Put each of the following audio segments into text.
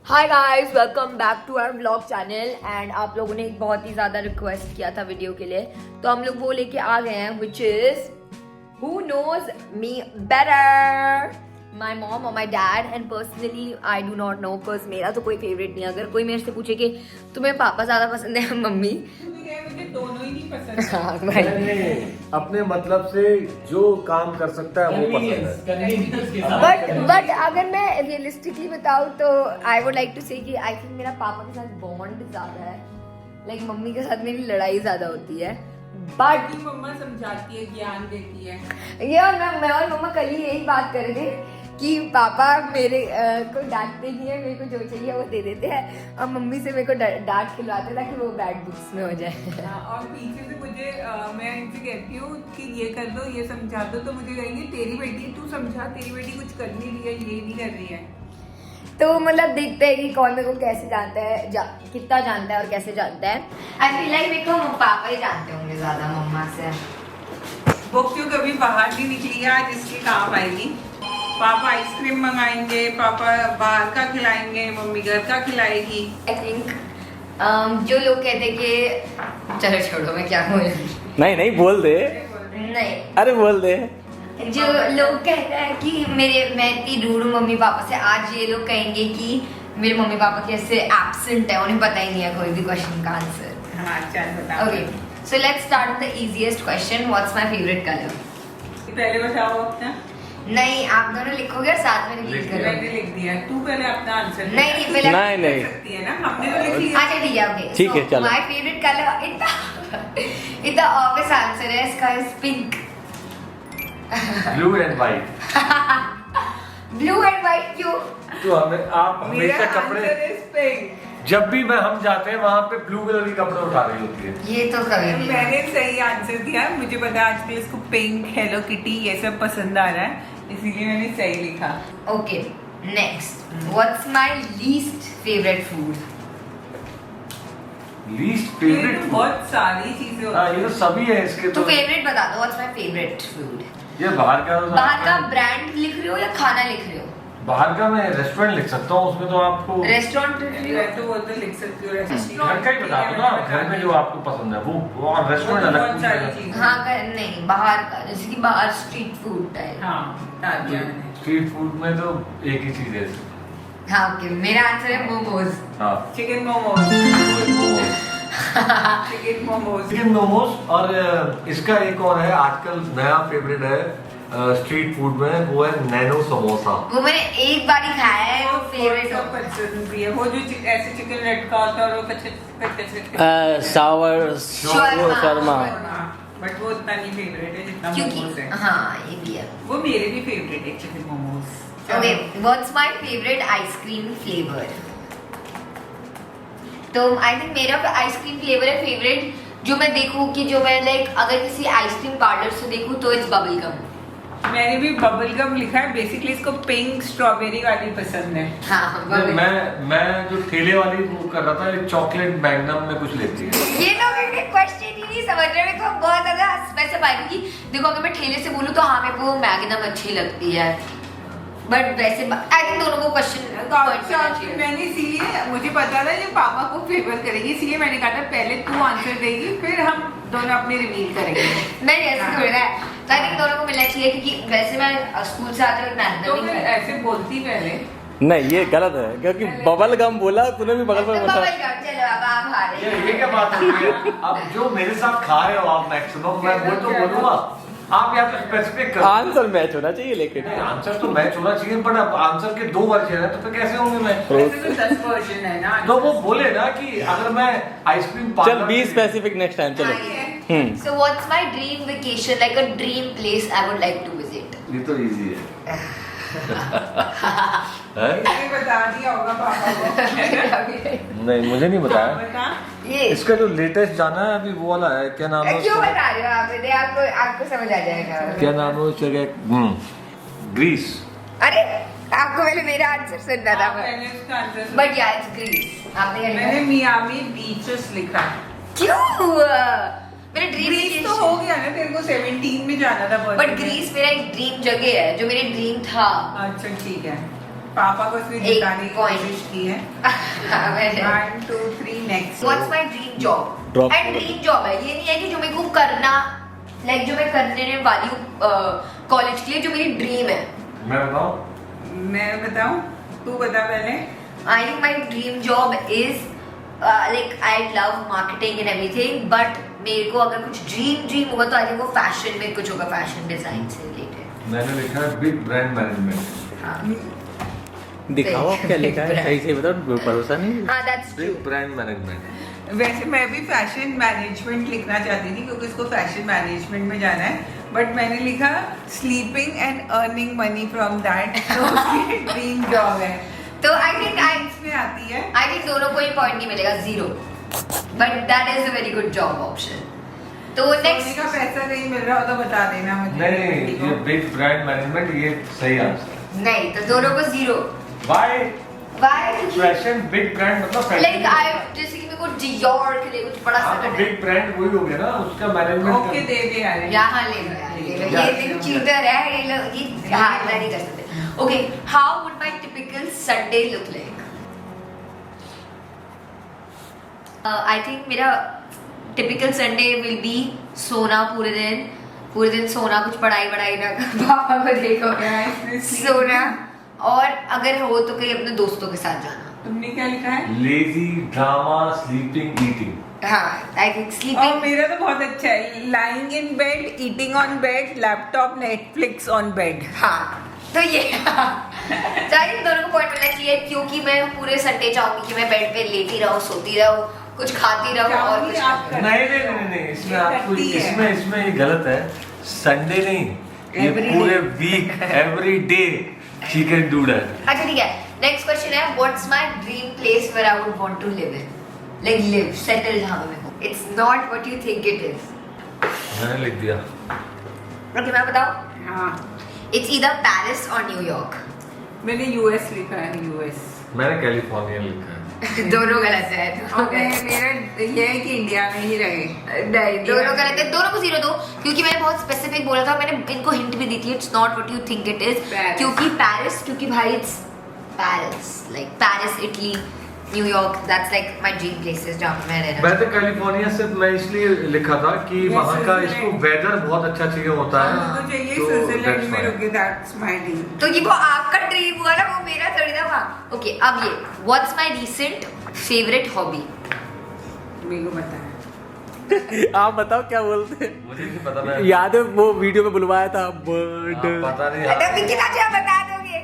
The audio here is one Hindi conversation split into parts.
Hi guys, welcome back to our vlog channel. And आप लोगों ने एक बहुत ही ज़्यादा रिक्वेस्ट किया था वीडियो के लिए, तो हम लोग वो लेके आ गए हैं, which is who knows me better, my mom और my dad. And personally I do not know, because मेरा तो कोई फेवरेट नहीं है। अगर कोई मेरे से पूछे कि तुम्हें पापा ज़्यादा पसंद है मम्मी, मुझे दोनों ही नहीं पसंद। हाँ भाई, अपने मतलब से जो काम कर सकता है वो पसंद है। बट अगर मैं रियलिस्टिकली बताऊँ तो आई वुड लाइक टू से कि आई थिंक मेरा पापा के साथ बॉन्ड ज्यादा है, लाइक मम्मी के साथ मेरी लड़ाई ज्यादा होती है। बट मम्मा समझाती है, ज्ञान देती है। ये और मैं और मम्मा कल ही यही बात कर रहे थे कि पापा मेरे को डांटते नहीं है, मेरे को जो चाहिए वो दे देते हैं, और मम्मी से मेरे को डांट खिलवाते हैं ताकि वो बैड बुक्स में हो जाए। और पीछे से मुझे मैं इनसे कहती हूँ कि ये कर दो, ये समझा दो, तो मुझे कहेंगे तेरी बेटी तू समझा, तेरी बेटी कुछ कर नहीं रही है, ये नहीं कर रही है। तो मतलब देखते हैं कि कौन मेरे को कैसे जानता है, कितना जानता है और कैसे जानता है। आई फील लाइक मेरे को पापा ही जानते होंगे ज्यादा मम्मा से। वो क्यों कभी बाहर नहीं निकली है, आज इसके काम आएगी। पापा आइसक्रीम मंगाएंगे, पापा बाहर का खिलाएंगे, मम्मी घर का खिलाएगी। आई थिंक जो लोग कहते हैं कि चलो छोड़ो, मैं क्या बोलूं। नहीं बोल दे। नहीं, अरे बोल दे। जो लोग कहते हैं कि मैं इतनी रूड हूँ मम्मी पापा से, आज ये लोग कहेंगे कि मेरे मम्मी पापा कैसे एब्सेंट है, उन्हें पता ही नहीं है कोई भी क्वेश्चन का आंसर। हाँ चल बता। Okay, so let's start with the easiest question, what's my favourite colour. पहले बताओ अपना। नहीं, आप दोनों लिखोगे और साथ में रिवील मैंने करोगे। लिख दिया, तू पहले अपना आंसर। नहीं, पहले नहीं। सकती है ना, हमने तो लिख लिया। अच्छा ठीक है, ओके ठीक है, चलो। माय फेवरेट कलर इतना ऑब्वियस आंसर है इसका, is pink. Blue and white. Blue and white क्यों? तो हमें आप मेरा हमेशा कपड़े, आंसर इज पिंक। जब भी हम जाते हैं वहाँ पे ब्लू कलर के कपड़े उठा रही होती है। ये तो कभी नहीं। मैंने सही आंसर दिया, मुझे पता है आजकल इसको पिंक, हेलो किटी ये सब पसंद आ रहा है, इसीलिए मैंने सही लिखा। Okay, next, what's my least favourite food. Least ये फेवरेट तो बहुत सारी चीजें हाँ, होती ये हैं। तो सभी है इसके तो तो। फेवरेट बता दो, व्हाट्स माय फेवरेट फूड। ये बाहर का तो बाहर का ब्रांड लिख रहे हो या खाना लिख रहे हो? बाहर का मैं रेस्टोरेंट लिख सकता हूँ, उसमें तो आपको रेस्टोरेंट लिख रहे मैं हो? तो वो तो लिख सकती हूँ। घर का ही बता दो ना, घर में जो आपको पसंद है वो, और रेस्टोरेंट अलग बहुत सारी कुछ है। चीजें। हाँ नहीं, बाहर का, जैसे कि बाहर स्ट्रीट फूड टाइप। हाँ बता दिया मैंने। स्ट्रीट फूड में तो एक ही चीज है। हाँ ओके, मेरा आंसर है मोमोज। हाँ, chicken momos. Momos. Chicken momos. Chicken momos. और इसका एक और है आजकल नया फेवरेट है स्ट्रीट फूड में, वो है नैनो समोसा। वो मैंने एक बार ही खाया है, वो फेवरेट सब हो। पसंद भी है, वो जो ऐसे चिकन लटका होता है और वो कच्चे सावर शर्मा। बट वो उतना नहीं फेवरेट है जितना मोमोज क्योंकि है। हाँ ये भी है। वो मेरे भी फेवरेट है chicken momos. Okay, what's my favourite ice cream flavour. तो आई थिंक मेरा आइसक्रीम फ्लेवर है फेवरेट, जो मैं देखूं कि जो मैं लाइक अगर किसी आइसक्रीम पार्लर से देखूं तो इट्स बबल गम। मैंने भी बबल गम लिखा है, बेसिकली इसको पिंक स्ट्रॉबेरी वाली पसंद है। हाँ bubble gum। मैं जो ठेले वाली वो कर रहा था, ये चॉकलेट मैग्नम में कुछ लेती है। ये तो मेरे क्वेश्चन ही नहीं समझ रहे, मेरे को बहुत ज्यादा स्पेसिफाई, क्योंकि देखो अगर मैं ठेले से बोलूं तो हाँ मेरे को मैग्नम अच्छी लगती है, बट वैसे आई थिंक दोनों को क्वेश्चन मैंने इसीलिए, मुझे पता था ये पापा को फेवर करेगी, इसलिए मैंने कहा था पहले तू आंसर देगी फिर हम दोनों अपने रिवील करेंगे। नहीं ऐसे थोड़ी ना है, तो आई थिंक दोनों को मिलना चाहिए, क्योंकि वैसे मैं स्कूल से आते हुए मैग्नम तो ही फिर खाती ऐसे बोलती पहले। नहीं ये गलत है, क्योंकि बबल गम बोला तूने भी बगल हूँ। में तो बता। बबल गम, चलो अब आप हारे। ये क्या बात हो रही है? अब जो मेरे साथ खा रहे हो आप मैक्सिमम, मैं वो तो बोलूंगा, आप यहाँ पे स्पेसिफिक करो। आंसर मैच होना चाहिए लेकिन। आंसर तो मैच होना चाहिए, पर अब आंसर के 2 वर्जन है तो फिर कैसे होंगे मैच? वैसे तो 10 वर्जन है ना। तो वो बोले ना कि अगर मैं आइसक्रीम चल बी स्पेसिफिक नेक्स्ट टाइम चलो। So what's my dream vacation, like a dream place I would like to visit? ये तो इजी है। इसने बता दिया होगा पापा को। नहीं मुझे नहीं बताया। बता। ये इसका जो लेटेस्ट जाना है अभी वो वाला है, क्या नाम है क्यों उसका? बता रहे हो आप इन्हें? आपको समझ आ जाएगा। क्या नाम है उस जगह? ग्रीस। अरे आपको पहले मेरा आंसर सुनना था, पहले उसका आंसर सुन। बट या इट्स ग्रीस। आपने क्या मैंने लिखा? मियामी बीचेस लिखा। क्यों? मेरा ड्रीम ग्रीस तो हो गया ना, तेरे को 17 में जाना था। बट ग्रीस मेरा एक ड्रीम जगह है, जो मेरी ड्रीम था। अच्छा ठीक है। पापा को फिर एक जिताने की point. कोशिश की है। मैंने 1 2 3 next. What's my dream job? Drop. And dream job है, ये नहीं है कि जो मेरे को करना, लाइक जो मैं करने वाली हूँ कॉलेज के लिए, जो मेरी ड्रीम है। मैं बताऊं? मैं बताऊं? तू बता पहले। I think my dream job is like I love marketing and everything, but मेरे को अगर कुछ ड्रीम होगा तो आई थिंक वो फैशन में कुछ होगा, फैशन डिजाइन से रिलेटेड। मैंने लिखा है बिग ब्रांड मैनेजमेंट। हाँ दिखाओ आप क्या लिखा है, सही से बताओ, भरोसा नहीं। हाँ that's true. Big brand management. वैसे मैं भी फैशन मैनेजमेंट लिखना चाहती थी क्योंकि इसको फैशन मैनेजमेंट में जाना है, बट मैंने लिखा sleeping and earning money from that, तो उसकी ड्रीम जॉब है। तो आई थिंक इसमें आती है। आई थिंक दोनों को ही पॉइंट नहीं मिलेगा, 0, but that is a very good job option. तो सोने नेक्स्ट, का पैसा नहीं मिल रहा हो तो बता देना मुझे। नहीं, ये बिग ब्रांड मैनेजमेंट ये सही आंसर। नहीं तो दोनों को 0। By why? Fashion big brand मतलब फैशन। लाइक आई जैसे कि मेरे को डियोर के लिए कुछ बड़ा सा करना है। बिग ब्रांड वही हो गया ना, उसका मैनेजमेंट। ओके दे दे यार। यहाँ ले लो यार, ले लो, ये देखो चीटर है ये लोग, ये हाँ इतना नहीं कर सकते। Okay, how would my typical Sunday look like? I think मेरा टिपिकल संडे विल बी सोना पूरे दिन सोना, कुछ पढ़ाई ना कर, पापा को देखो सोना, और अगर हो तो कहीं अपने दोस्तों के साथ जाना। तुमने क्या लिखा है? Lazy, drama, sleeping, eating. हाँ आई थिंक और स्लीपिंग। मेरा तो बहुत अच्छा है, lying in bed, eating on bed, laptop, Netflix on bed. हाँ तो ये चाहिए, दोनों को पॉइंट मिलना चाहिए, क्योंकि मैं पूरे संडे चाहूंगी कि मैं बेड पे लेटी रहूं, सोती रहूं, कुछ खाती रहूं और कुछ आप ना- नहीं, इसमें आपको करती है। इसमें ये गलत है। संडे नहीं, ये Every पूरे day. Week every day she can do that. अच्छा ठीक है, नेक्स्ट क्वेश्चन है, what's my dream place where I would want to live in? Like live, settle जहां पे मैं हूं। It's not what you think it is. मैंने लिख दिया। ओके मैं बताऊं? हाँ, इट्स ईदर पेरिस और न्यूयॉर्क। मैंने यूएस लिखा है, यूएस। मैंने कैलिफोर्निया लिखा है। दोनों गलत है। और मेरा ये है कि इंडिया में ही रहे। नहीं दोनों गलत है, दोनों को 0 दो, क्योंकि मैंने बहुत स्पेसिफिक बोला था, मैंने इनको हिंट भी दी थी, it's not what you think it is. Paris. क्योंकि पेरिस, क्योंकि भाई it's Paris, like Paris Italy, New York, that's like my dream places जहां पे मैं रहना। मैं तो कैलिफोर्निया से मैं इसलिए लिखा था कि Yes, वहाँ का Switzerland. इसको वेदर बहुत अच्छा चाहिए होता है। मुझे चाहिए तो स्विट्जरलैंड that's में why. रुके, दैट्स माय ड्रीम। तो ये वो आपका ड्रीम हुआ ना, वो मेरा थोड़ी ना था। ओके अब ये, what's my recent favourite hobby? मेरे को पता है। आप बताओ क्या बोलते हैं। मुझे नहीं पता। मैं याद है वो वीडियो में बुलवाया था बर्ड। पता नहीं अरे यार। विकी ताजा बता दोगे?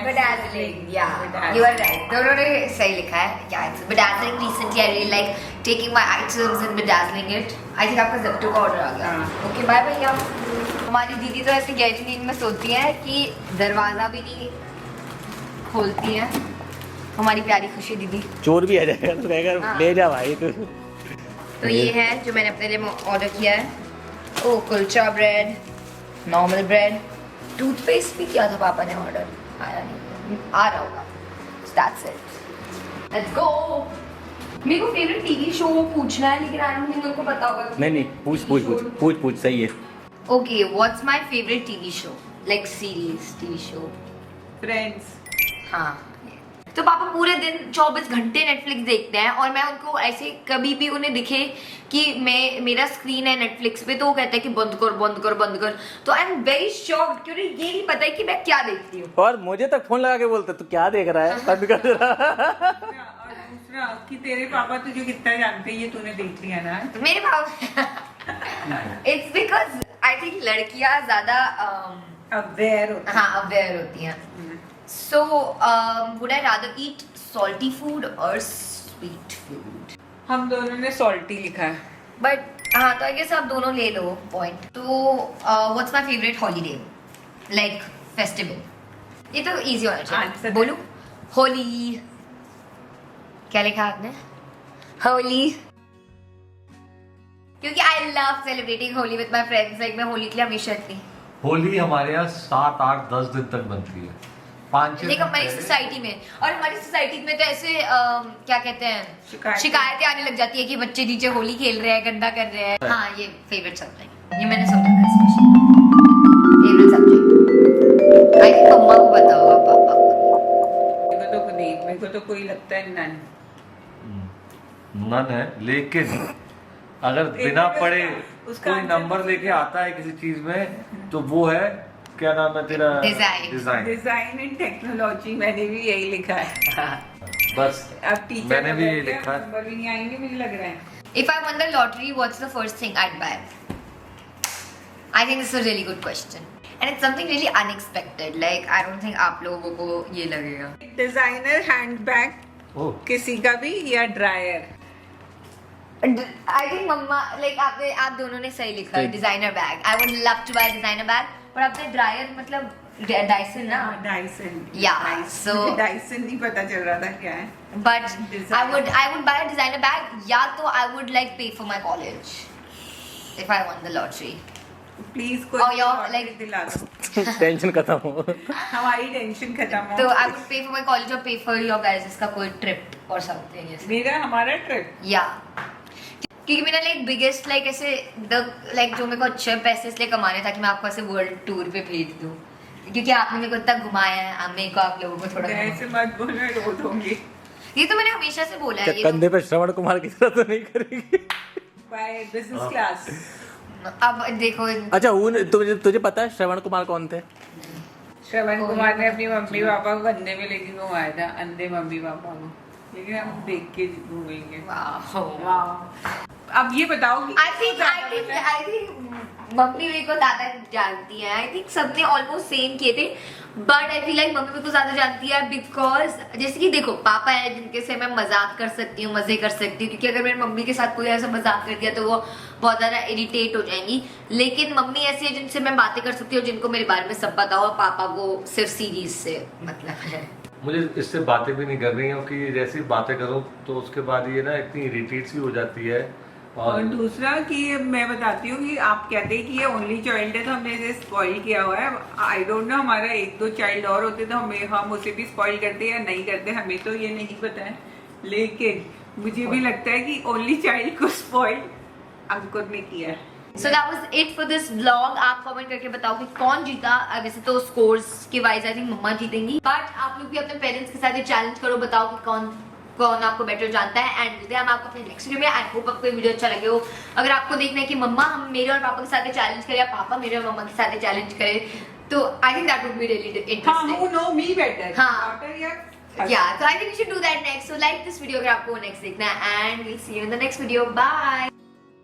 Bedazzling, yeah, you are right. दोनों ने सही लिखा है। Yeah, it's bedazzling. Recently, I really like taking my items and bedazzling it. I think आपका ज़ेप्टो का ऑर्डर आ गया। Okay, bye भैया। हमारी दीदी तो ऐसे गहरी नींद में सोती है कि दरवाजा भी नहीं खोलती है। हमारी प्यारी खुशी दीदी। चोर भी आ जाएगा तो कहेगा हाँ। ले जा भाई तू। तो ये है जो मैंने अपने लिए ऑर्डर किया है। ओ kulcha bread, normal bread, toothpaste भी किया था पापा ने ऑर्डर, आया नहीं, आ रहा होगा। That's it, let's go. मेरे को फेवरेट टीवी शो पूछना है, लेकिन आई डोंट थिंक मेरे को पता होगा। नहीं पूछ सही है। Okay, what's my favourite TV show, like series TV show? Friends. हाँ, तो पापा पूरे दिन 24 घंटे नेटफ्लिक्स देखते हैं, और मैं उनको ऐसे कभी भी उन्हें दिखे कि मेरा स्क्रीन है नेटफ्लिक्स पे, तो वो कहते हैं कि बंद कर। तो आई एम वेरी शॉक्ड, क्योंकि ये नहीं पता है कि मैं क्या देखती हूँ। और मुझे तक फोन लगा के बोलते तू क्या देख रहा है, बंद कर रहा। और दूसरा कि तेरे पापा तुझे कितना जानते हैं, ये तूने देख लिया ना। मेरे पापा इट्स बिकॉज आई थिंक लड़कियां ज्यादा अवेयर होता हाँ अवेयर होती हैं। So, would I rather eat salty food or sweet food? हम दोनों ने सॉल्टी लिखा है। But हाँ तो I guess आप दोनों ले लो point। तो what's my favorite holiday? Like festival? ये तो easy होना चाहिए। Answer बोलूं? होली। क्या लिखा आपने? होली। क्योंकि I love celebrating Holi with my friends। Like मैं होली के लिए हमेशा इतनी। होली हमारे यहाँ 7, 8, 10 दिन तक बनती है। 5-6 लेकिन हमारी सोसाइटी में, और हमारी सोसाइटी में तो ऐसे क्या कहते हैं, शिकायतें आने लग जाती है कि बच्चे नीचे होली खेल रहे हैं, गंदा कर रहे हैं। हाँ ये फेवरेट सब्जेक्ट, ये मैंने समझा था specially favourite subject. I think मम्मा को पता होगा, पापा को। तो कोई लगता है नन। नन है, लेकिन अगर बिना पढ़े कोई नंबर लेके आता है किसी चीज में तो वो है, क्या नाम है तेरा? डिजाइन। डिजाइन एंड टेक्नोलॉजी, मैंने भी यही लिखा है। बस अब टीचर मैंने भी यही लिखा है। नंबर भी नहीं आएंगे मुझे लग रहा है। If I won the lottery, what's the first thing I'd buy? I think this is a really good question. And it's something really unexpected. Like, I don't think आप लोगों को ये लगेगा. डिजाइनर हैंडबैग ओह, किसी का भी, या ड्रायर? I think मम्मा, like आप दोनों ने सही लिखा है, designer bag. I would love to buy a designer bag. पर आपने ड्रायर मतलब डाइसन ना? डाइसन। Yeah, so- डाइसन नहीं पता चल रहा था क्या है। But Designer. I would buy a designer bag. या तो I would like pay for my college if I won the lottery. Please कोई Oh, you're lottery like- दिला दो, टेंशन खत्म हो। हमारी टेंशन खत्म तो हो। I would pay for my college or pay for your guys का कोई trip or something. Yes. मेरा हमारा ट्रिप। या क्योंकि मेरा लाइक बिगेस्ट लाइक ऐसे द लाइक जो मेरे को अच्छे पैसे इसलिए कमाने था कि मैं आपको ऐसे वर्ल्ड टूर पे भेज दूं, क्योंकि आपने मेरे को इतना घुमाया है, अब मेरे को आप लोगों को थोड़ा ऐसे मत बोलो, रो दूंगी। ये तो मैंने हमेशा से बोला है. ये कंधे पे श्रवण कुमार की तरह तो नहीं करेगी? By business class. तो अब देखो अच्छा तुझे पता है श्रवण कुमार कौन थे? श्रवण कुमार ने अपनी मम्मी पापा को कंधे में लेके घुमाया था, अंधे मम्मी पापा को, लेकिन हम देख के घूमेंगे। वाह. अब ये बताओ कि I think मम्मी मेरे को ज्यादा जानती है. आई थिंक सबने ऑलमोस्ट सेम किए थे, but I feel like mummy मेरे को ज्यादा जानती है बिकॉज जैसे कि देखो पापा है जिनके से मैं मजाक कर सकती हूँ, मजे कर सकती हूँ, क्योंकि अगर मेरी मम्मी के साथ कोई ऐसा मजाक कर दिया तो वो बहुत ज्यादा इरिटेट हो जाएंगी. लेकिन मम्मी ऐसी है जिनसे मैं बातें कर सकती हूँ, जिनको मेरे बारे में सब पता हो, और पापा को सिर्फ सीरीज से मतलब है. मुझे इससे बातें भी नहीं करनी है क्योंकि जैसी बातें करो तो उसके बाद ये ना इतनी इरिटेट सी हो जाती है. और दूसरा कि मैं बताती हूँ कि आप कहते हैं कि ये ओनली चाइल्ड है तो हमने इसे स्पॉइल किया हुआ है. आई डोंट नो, हमारा एक दो चाइल्ड और होते तो हम उसे भी स्पॉइल करते या नहीं करते, हमें तो ये नहीं पता है. लेकिन मुझे भी लगता है कि ओनली चाइल्ड को स्पॉइल अंकुर ने किया है. So that was it for this vlog. आप कमेंट करके बताओ कि कौन जीता. वैसे तो स्कोर्स के वाइज आई थिंक मम्मा जीतेंगी, बट आप लोग भी अपने पेरेंट्स के साथ ये चैलेंज करो, बताओ कि कौन आपको बेटर जानता है. एंड मिलते हैं हम आपको अपने नेक्स्ट वीडियो में. आई होप आपको ये वीडियो अच्छा लगे हो. अगर आपको देखना है कि मम्मा हम मेरे और पापा के साथ ये चैलेंज करे या पापा मेरे और मम्मा के साथ ये चैलेंज करे, तो I think that would be really interesting. who know me better? हाँ. Daughter या Yeah, so I think we should do that next. So like this video अगर आपको next देखना है, and we'll see you in the next video. Bye.